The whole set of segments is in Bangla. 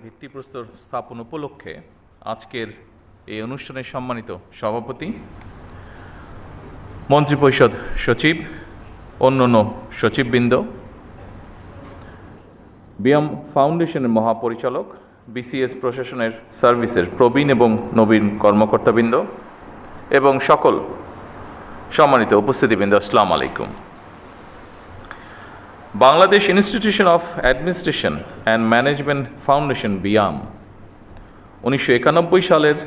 ভিত্তিপ্রস্তর স্থাপন উপলক্ষে আজকের এই অনুষ্ঠানের সম্মানিত সভাপতি, মন্ত্রিপরিষদ সচিব, অন্যান্য সচিববৃন্দ, বিয়াম ফাউন্ডেশনের মহাপরিচালক, বিসিএস প্রশাসনের সার্ভিসের প্রবীণ এবং নবীন কর্মকর্তাবৃন্দ এবং সকল সম্মানিত উপস্থিতিবৃন্দ, আসসালামু আলাইকুম। Bangladesh institution of administration and management foundation BIAM 1991 সালের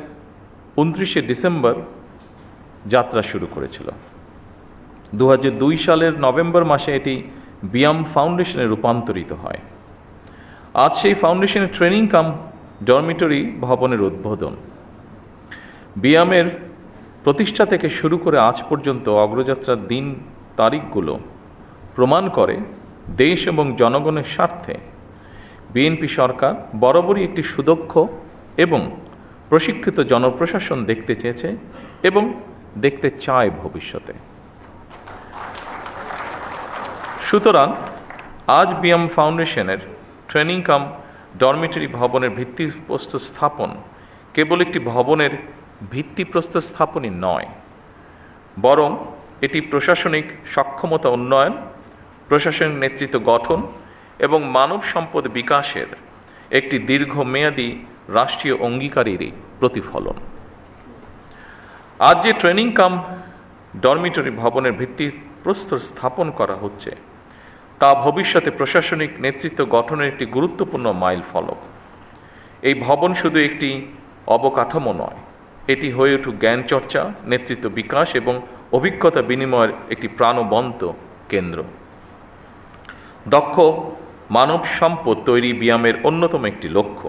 29শে ডিসেম্বর যাত্রা শুরু করেছিল। 2002 সালের নভেম্বর মাসে এটি বিয়াম ফাউন্ডেশনে রূপান্তরিত হয়। আজ সেই ফাউন্ডেশনের ট্রেনিং কাম ডরমিটরি ভবনের উদ্বোধন। বিয়ামের প্রতিষ্ঠা থেকে শুরু করে আজ পর্যন্ত অগ্রযাত্রার দিন তারিখগুলো প্রমাণ করে দেশ এবং জনগণের স্বার্থে বিএনপি সরকার বরাবরই একটি সুদক্ষ এবং প্রশিক্ষিত জনপ্রশাসন দেখতে চেয়েছে এবং দেখতে চায় ভবিষ্যতে। সুতরাং আজ বিয়াম ফাউন্ডেশনের ট্রেনিং কাম ডরমিটরি ভবনের ভিত্তিপ্রস্তর স্থাপন কেবল একটি ভবনের ভিত্তিপ্রস্তর স্থাপনই নয়, বরং এটি প্রশাসনিক সক্ষমতা উন্নয়ন, প্রশাসনিক নেতৃত্ব গঠন এবং মানব সম্পদ বিকাশের একটি দীর্ঘমেয়াদী রাষ্ট্রীয় অঙ্গীকারেরই প্রতিফলন। আজ যে ট্রেনিং কাম ডরমিটরি ভবনের ভিত্তিপ্রস্তর স্থাপন করা হচ্ছে তা ভবিষ্যতে প্রশাসনিক নেতৃত্ব গঠনের একটি গুরুত্বপূর্ণ মাইল ফলক। এই ভবন শুধু একটি অবকাঠামো নয়, এটি হয়ে উঠুক জ্ঞান চর্চা, নেতৃত্ব বিকাশ এবং অভিজ্ঞতা বিনিময়ের একটি প্রাণবন্ত কেন্দ্র। দক্ষ মানব সম্পদ তৈরি বিয়ামের অন্যতম একটি লক্ষ্য।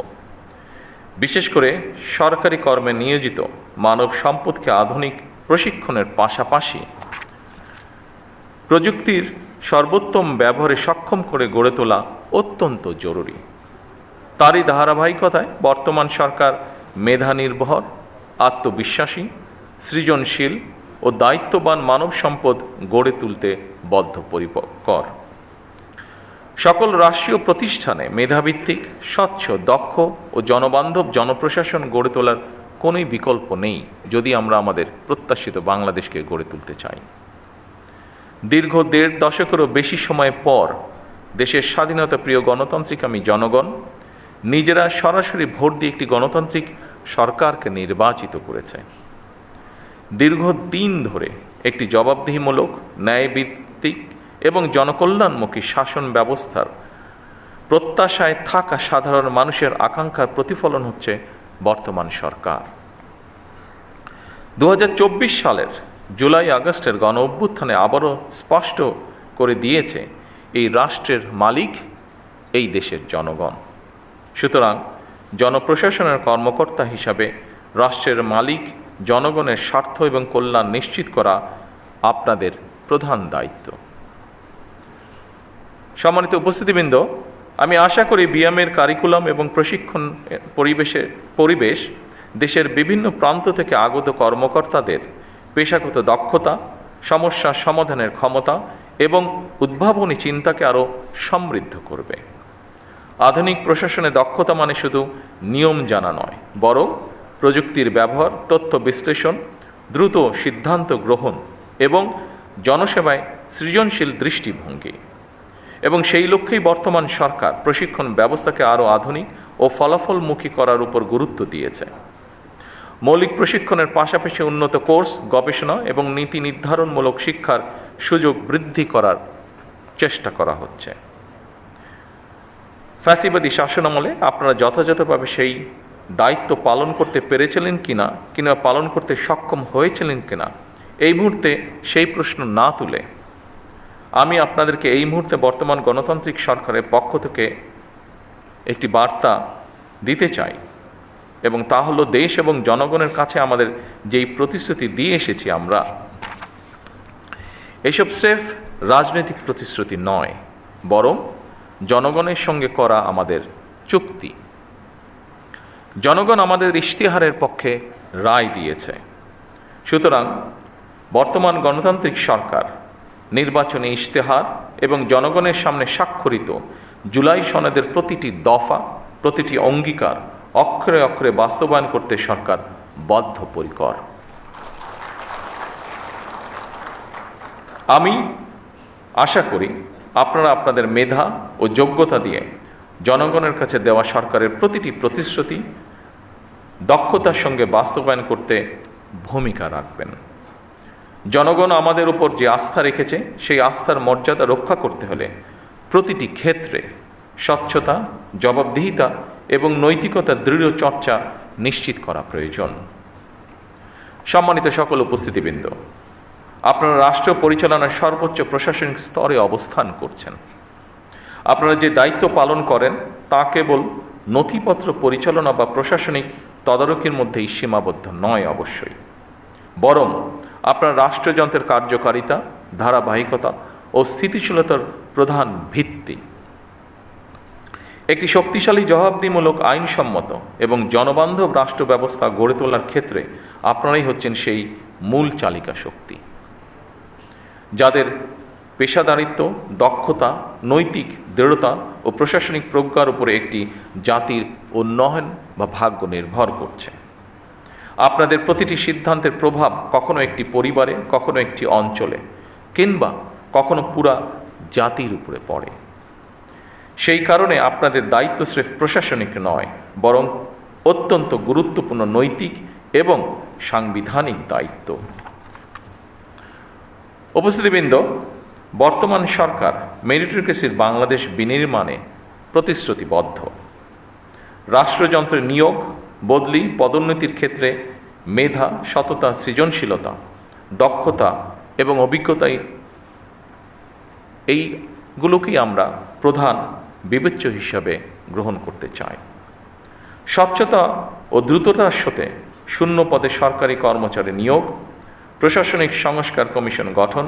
বিশেষ করে সরকারি কর্মে নিয়োজিত মানব সম্পদকে আধুনিক প্রশিক্ষণের পাশাপাশি প্রযুক্তির সর্বোত্তম ব্যবহারে সক্ষম করে গড়ে তোলা অত্যন্ত জরুরি। তারই ধারাবাহিকতায় বর্তমান সরকার মেধা নির্ভর, আত্মবিশ্বাসী, সৃজনশীল ও দায়িত্ববান মানব সম্পদ গড়ে তুলতে বদ্ধপরিকর। সকল রাষ্ট্রীয় প্রতিষ্ঠানে মেধাভিত্তিক, স্বচ্ছ, দক্ষ ও জনবান্ধব জনপ্রশাসন গড়ে তোলার কোনোই বিকল্প নেই যদি আমরা আমাদের প্রত্যাশিত বাংলাদেশকে গড়ে তুলতে চাই। দীর্ঘ 1.5 দশকেরও বেশি সময় পর দেশের স্বাধীনতা প্রিয় গণতান্ত্রিকামী জনগণ নিজেরা সরাসরি ভোট দিয়ে একটি গণতান্ত্রিক সরকারকে নির্বাচিত করেছে। দীর্ঘদিন ধরে একটি জবাবদিহিমূলক, ন্যায়ভিত্তিক এবং জনকল্যাণমুখী শাসন ব্যবস্থার প্রত্যাশায় থাকা সাধারণ মানুষের আকাঙ্ক্ষার প্রতিফলন হচ্ছে বর্তমান সরকার। 2024 সালের জুলাই আগস্টের গণ অভ্যুত্থানে আবারও স্পষ্ট করে দিয়েছে এই রাষ্ট্রের মালিক এই দেশের জনগণ। সুতরাং জনপ্রশাসনের কর্মকর্তা হিসাবে রাষ্ট্রের মালিক জনগণের স্বার্থ এবং কল্যাণ নিশ্চিত করা আপনাদের প্রধান দায়িত্ব। সম্মানিত উপস্থিতিবৃন্দ, আমি আশা করি বিয়ামের কারিকুলাম এবং প্রশিক্ষণ পরিবেশ দেশের বিভিন্ন প্রান্ত থেকে আগত কর্মকর্তাদের পেশাগত দক্ষতা, সমস্যা সমাধানের ক্ষমতা এবং উদ্ভাবনী চিন্তাকে আরও সমৃদ্ধ করবে। আধুনিক প্রশাসনে দক্ষতা মানে শুধু নিয়ম জানা নয়, বরং প্রযুক্তির ব্যবহার, তথ্য বিশ্লেষণ, দ্রুত সিদ্ধান্ত গ্রহণ এবং জনসেবায় সৃজনশীল দৃষ্টিভঙ্গি। এবং সেই লক্ষ্যেই বর্তমান সরকার প্রশিক্ষণ ব্যবস্থাকে আরও আধুনিক ও ফলাফলমুখী করার উপর গুরুত্ব দিয়েছে। মৌলিক প্রশিক্ষণের পাশাপাশি উন্নত কোর্স, গবেষণা এবং নীতি নির্ধারণমূলক শিক্ষার সুযোগ বৃদ্ধি করার চেষ্টা করা হচ্ছে। ফ্যাসিবাদী শাসনামলে আপনারা যথাযথভাবে সেই দায়িত্ব পালন করতে পেরেছিলেন কিনা কিংবা পালন করতে সক্ষম হয়েছিলেন কিনা, এই মুহূর্তে সেই প্রশ্ন না তুলে আমি আপনাদেরকে এই মুহূর্তে বর্তমান গণতান্ত্রিক সরকারের পক্ষ থেকে একটি বার্তা দিতে চাই, এবং তা হলো দেশ এবং জনগণের কাছে আমাদের যেই প্রতিশ্রুতি দিয়ে এসেছি আমরা, এসব স্রেফ রাজনৈতিক প্রতিশ্রুতি নয়, বরং জনগণের সঙ্গে করা আমাদের চুক্তি। জনগণ আমাদের ইশতেহারের পক্ষে রায় দিয়েছে। সুতরাং বর্তমান গণতান্ত্রিক সরকার নির্বাচনী ইশতেহার এবং জনগণের সামনে স্বাক্ষরিত জুলাই সনদের প্রতিটি দফা প্রতিটি অঙ্গীকার অক্ষরে অক্ষরে বাস্তবায়ন করতে সরকার বদ্ধপরিকর। আমি আশা করি আপনারা আপনাদের মেধা ও যোগ্যতা দিয়ে জনগণের কাছে দেওয়া সরকারের প্রতিটি প্রতিশ্রুতি দক্ষতার সঙ্গে বাস্তবায়ন করতে ভূমিকা রাখবেন। জনগণ আমাদের উপর যে আস্থা রেখেছে সেই আস্থার মর্যাদা রক্ষা করতে হলে প্রতিটি ক্ষেত্রে স্বচ্ছতা, জবাবদিহিতা এবং নৈতিকতার দৃঢ় চর্চা নিশ্চিত করা প্রয়োজন। সম্মানিত সকল উপস্থিতিবৃন্দ, আপনারা রাষ্ট্র পরিচালনার সর্বোচ্চ প্রশাসনিক স্তরে অবস্থান করছেন। আপনারা যে দায়িত্ব পালন করেন তা কেবল নথিপত্র পরিচালনা বা প্রশাসনিক তদারকির মধ্যেই সীমাবদ্ধ নয় অবশ্যই, বরং আপনার রাষ্ট্রযন্ত্রের কার্যকারিতা, ধারাবাহিকতা ও স্থিতিশীলতার প্রধান ভিত্তি। একটি শক্তিশালী, জবাবদিহিমূলক, আইনসম্মত এবং জনবান্ধব রাষ্ট্র ব্যবস্থা গড়ে তোলার ক্ষেত্রে আপনারাই হচ্ছেন সেই মূল চালিকা শক্তি, যাদের পেশাদারিত্ব, দক্ষতা, নৈতিক দৃঢ়তা ও প্রশাসনিক প্রজ্ঞার উপরে একটি জাতির উন্নয়ন বা ভাগ্য নির্ভর করছে। আপনাদের প্রতিটি সিদ্ধান্তের প্রভাব কখনো একটি পরিবারে, কখনো একটি অঞ্চলে, কিংবা কখনো পুরা জাতির উপরে পড়ে। সেই কারণে আপনাদের দায়িত্ব স্রেফ প্রশাসনিক নয়, বরং অত্যন্ত গুরুত্বপূর্ণ নৈতিক এবং সাংবিধানিক দায়িত্ব। উপস্থিতিবৃন্দ, বর্তমান সরকার মেরিটোক্রেসির বাংলাদেশ বিনির্মাণে প্রতিশ্রুতিবদ্ধ। রাষ্ট্রযন্ত্রের নিয়োগ, বদলি, পদোন্নতির ক্ষেত্রে মেধা, সততা, সৃজনশীলতা, দক্ষতা এবং অভিজ্ঞতাই এইগুলোকেই আমরা প্রধান বিবেচ্য হিসাবে গ্রহণ করতে চাই। স্বচ্ছতা ও দ্রুততার সাথে শূন্য পদে সরকারি কর্মচারী নিয়োগ, প্রশাসনিক সংস্কার কমিশন গঠন,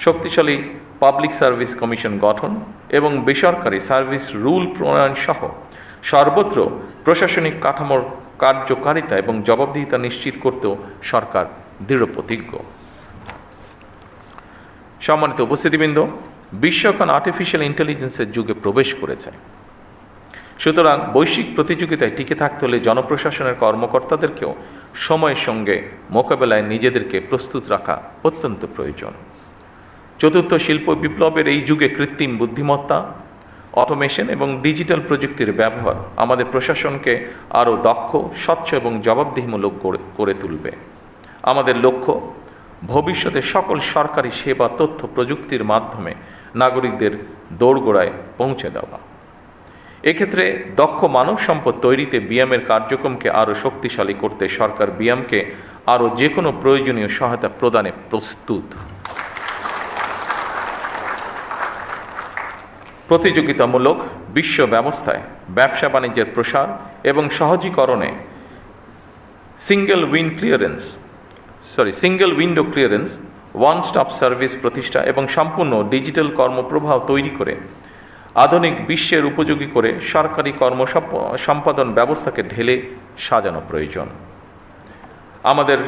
শক্তিশালী পাবলিক সার্ভিস কমিশন গঠন এবং বেসরকারি সার্ভিস রুল প্রণয়ন সহ সর্বত্র প্রশাসনিক কাঠামোর কার্যকারিতা এবং জবাবদিহিতা নিশ্চিত করতেও সরকার দৃঢ় প্রতিজ্ঞ। সম্মানিত উপস্থিতিবৃন্দ, বিশ্ব এখন আর্টিফিশিয়াল ইন্টেলিজেন্সের যুগে প্রবেশ করেছে। সুতরাং বৈশ্বিক প্রতিযোগিতায় টিকে থাকতে হলে জনপ্রশাসনের কর্মকর্তাদেরকেও সময়ের সঙ্গে মোকাবেলায় নিজেদেরকে প্রস্তুত রাখা অত্যন্ত প্রয়োজন। চতুর্থ শিল্প বিপ্লবের এই যুগে কৃত্রিম বুদ্ধিমত্তা, অটোমেশন এবং ডিজিটাল প্রযুক্তির ব্যবহার আমাদের প্রশাসনকে আরও দক্ষ, স্বচ্ছ এবং জবাবদিহিমূলক করে তুলবে। আমাদের লক্ষ্য ভবিষ্যতে সকল সরকারি সেবা তথ্য প্রযুক্তির মাধ্যমে নাগরিকদের দোরগোড়ায় পৌঁছে দেওয়া। এক্ষেত্রে দক্ষ মানব সম্পদ তৈরিতে বিএমের কার্যক্রমকে আরও শক্তিশালী করতে সরকার বিএমকে আরও যে কোনো প্রয়োজনীয় সহায়তা প্রদানে প্রস্তুত। প্রতিযোগিতামূলক বিশ্ব ব্যবস্থায় ব্যবসা বাণিজ্যের প্রসার এবং সহজীকরণে single window clearance, one stop service প্রতিষ্ঠা এবং সম্পূর্ণ ডিজিটাল কর্মপ্রবাহ তৈরি করে আধুনিক বিশ্বের উপযোগী করে সরকারি সম্পাদন ব্যবস্থাকে ঢেলে সাজানো প্রয়োজন। আমাদের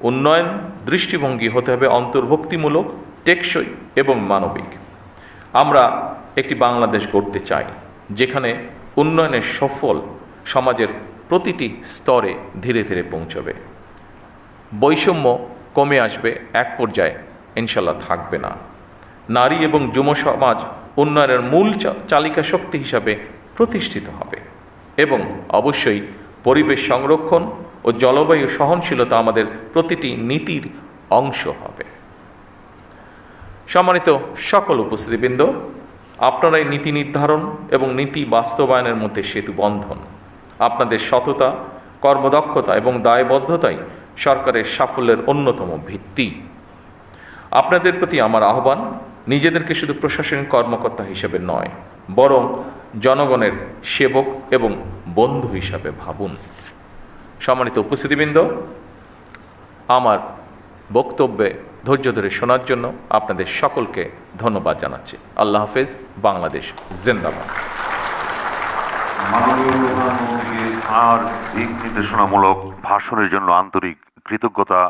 উন্নয়ন দৃষ্টিভঙ্গি হতে হবে অন্তর্ভুক্তিমূলক, টেকসই এবং মানবিক। আমরা একটি বাংলাদেশ গড়তে চাই যেখানে উন্নয়নের সফল সমাজের প্রতিটি স্তরে ধীরে ধীরে পৌঁছবে। বৈষম্য কমে আসবে, এক পর্যায়ে ইনশাল্লাহ থাকবে না। নারী এবং যুব সমাজ উন্নয়নের মূল চালিকা শক্তি হিসাবে প্রতিষ্ঠিত হবে এবং অবশ্যই পরিবেশ সংরক্ষণ ও জলবায়ু সহনশীলতা আমাদের প্রতিটি নীতির অংশ হবে। সম্মানিত সকল উপস্থিতিবৃন্দ, আপনারাই নীতি নির্ধারণ এবং নীতি বাস্তবায়নের মধ্যে সেতু বন্ধন। আপনাদের সততা, কর্মদক্ষতা এবং দায়বদ্ধতাই সরকারের সাফল্যের অন্যতম ভিত্তি। আপনাদের প্রতি আমার আহ্বান, নিজেদেরকে শুধু প্রশাসনিক কর্মকর্তা হিসেবে নয়, বরং জনগণের সেবক এবং বন্ধু হিসাবে ভাবুন। সম্মানিত উপস্থিতিবৃন্দ, আমার বক্তব্যে ধৈর্য ধরে শোনার জন্য আপনাদের সকলকে ধন্যবাদ জানাচ্ছি। আল্লাহ হাফেজ। বাংলাদেশ জিন্দাবাদ। মাননীয় প্রধানমন্ত্রীর আর দিক নির্দেশনামূলক ভাষণের জন্য আন্তরিক কৃতজ্ঞতা